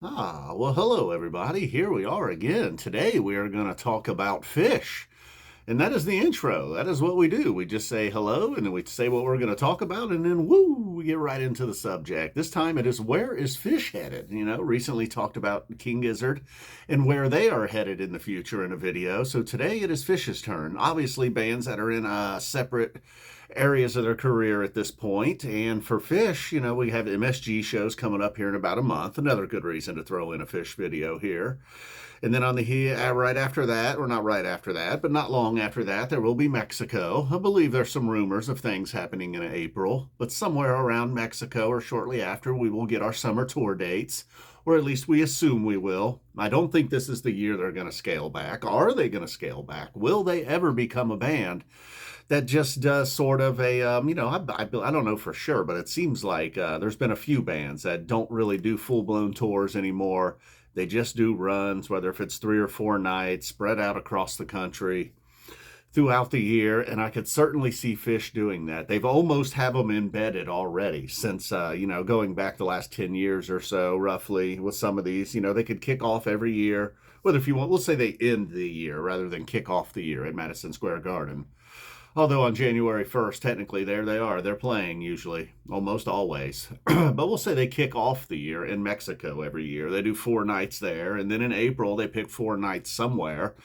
Well, hello, everybody. Here we are again. Today we are going to talk about Phish. And that is the intro. That is what we do. We just say hello and then we say what we're going to talk about, and then woo, we get right into the subject. This time it is where is Phish headed? Recently talked about King Gizzard and where they are headed in the future in a video. So today it is Phish's turn. Obviously, bands that are in separate areas of their career at this point. And for Phish, we have MSG shows coming up here in about a month. Another good reason to throw in a Phish video here. And then on the right after that, or not right after that, but not long after that, there will be Mexico. I believe there's some rumors of things happening in April, but somewhere around Mexico or shortly after, we will get our summer tour dates, or at least we assume we will. I don't think this is the year they're going to scale back. Are they going to scale back? Will they ever become a band that just does sort of I don't know for sure, but it seems like there's been a few bands that don't really do full-blown tours anymore. They just do runs, whether if it's 3 or 4 nights spread out across the country throughout the year. And I could certainly see Phish doing that. They've almost have them embedded already since, going back the last 10 years or so, roughly, with some of these. They could kick off every year. Whether if you want, we'll say they end the year rather than kick off the year at Madison Square Garden. Although on January 1st, technically, there they are. They're playing usually, almost always. But we'll say they kick off the year in Mexico every year. They do 4 nights there. And then in April, they pick 4 nights somewhere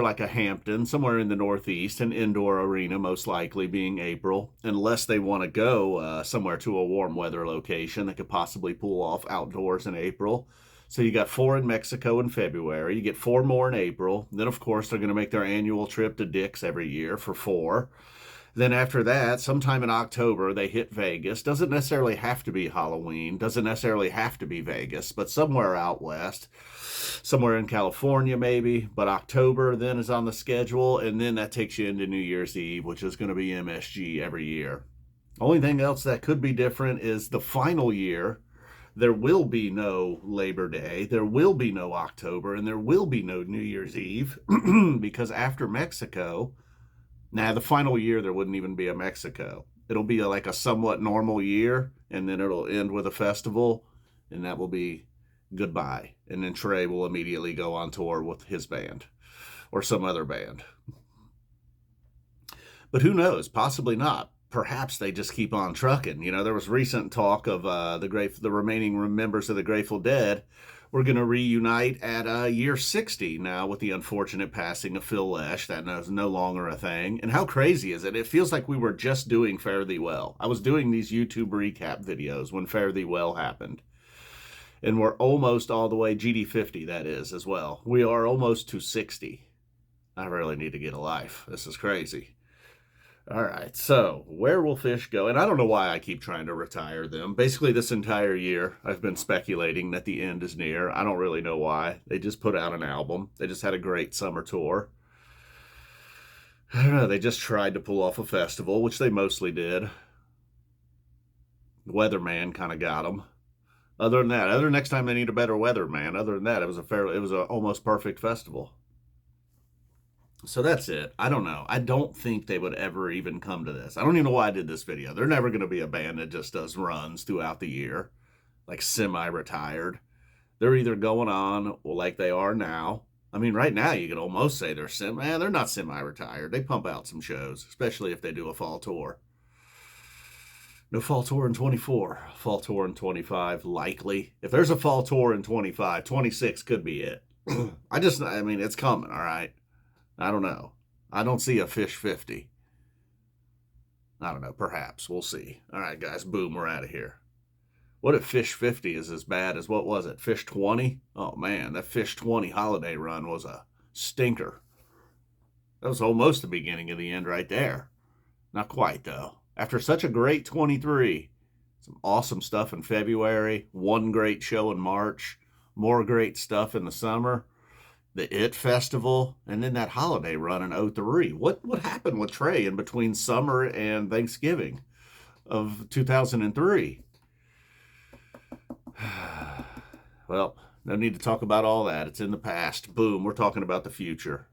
like a Hampton, somewhere in the Northeast, an indoor arena, most likely being April, unless they want to go somewhere to a warm weather location that could possibly pull off outdoors in April. So you got 4 in Mexico in February. You get 4 more in April. Then, of course, they're going to make their annual trip to Dick's every year for 4. Then after that, sometime in October, they hit Vegas. Doesn't necessarily have to be Halloween. Doesn't necessarily have to be Vegas, but somewhere out west. Somewhere in California, maybe. But October then is on the schedule. And then that takes you into New Year's Eve, which is going to be MSG every year. Only thing else that could be different is the final year. There will be no Labor Day, there will be no October, and there will be no New Year's Eve because after Mexico, the final year there wouldn't even be a Mexico. It'll be like a somewhat normal year, and then it'll end with a festival, and that will be goodbye. And then Trey will immediately go on tour with his band or some other band. But who knows? Possibly not. Perhaps they just keep on trucking. There was recent talk of the remaining members of the Grateful Dead were going to reunite at year 60 now with the unfortunate passing of Phil Lesh. That is no longer a thing. And how crazy is it? It feels like we were just doing Fare Thee Well. I was doing these YouTube recap videos when Fare Thee Well happened. And we're almost all the way, GD50 that is as well. We are almost to 60. I really need to get a life. This is crazy. All right, so where will Phish go? And I don't know why I keep trying to retire them. Basically, this entire year, I've been speculating that the end is near. I don't really know why. They just put out an album. They just had a great summer tour. I don't know. They just tried to pull off a festival, which they mostly did. Weatherman kind of got them. Other than that, next time they need a better weatherman. Other than that, it was a almost perfect festival. So that's it. I don't know. I don't think they would ever even come to this. I don't even know why I did this video. They're never going to be a band that just does runs throughout the year, like semi-retired. They're either going on like they are now. I mean, right now you could almost say they're not semi-retired. They pump out some shows, especially if they do a fall tour. No fall tour in 24. Fall tour in 25, likely. If there's a fall tour in 25, 26 could be it. It's coming, all right? I don't know. I don't see a Phish 50. I don't know. Perhaps. We'll see. All right, guys. Boom. We're out of here. What if Phish 50 is as bad as, what was it, Phish 20? Oh, man. That Phish 20 holiday run was a stinker. That was almost the beginning of the end right there. Not quite, though. After such a great 23, some awesome stuff in February, one great show in March, more great stuff in the summer, the IT Festival, and then that holiday run in 03. What happened with Trey in between summer and Thanksgiving of 2003? Well, no need to talk about all that. It's in the past. Boom, we're talking about the future.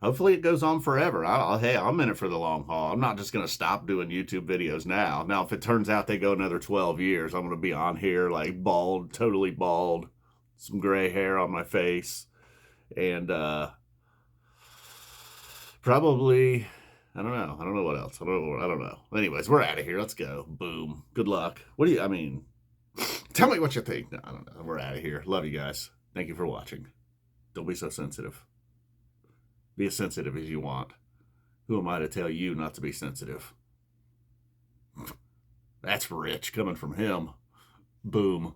Hopefully it goes on forever. Hey, I'm in it for the long haul. I'm not just going to stop doing YouTube videos now. Now, if it turns out they go another 12 years, I'm going to be on here like bald, totally bald, some gray hair on my face, and probably, I don't know. I don't know what else. I don't know. Anyways, we're out of here. Let's go. Boom. Good luck. I mean, tell me what you think. No, I don't know. We're out of here. Love you guys. Thank you for watching. Don't be so sensitive. Be as sensitive as you want. Who am I to tell you not to be sensitive? That's rich coming from him. Boom.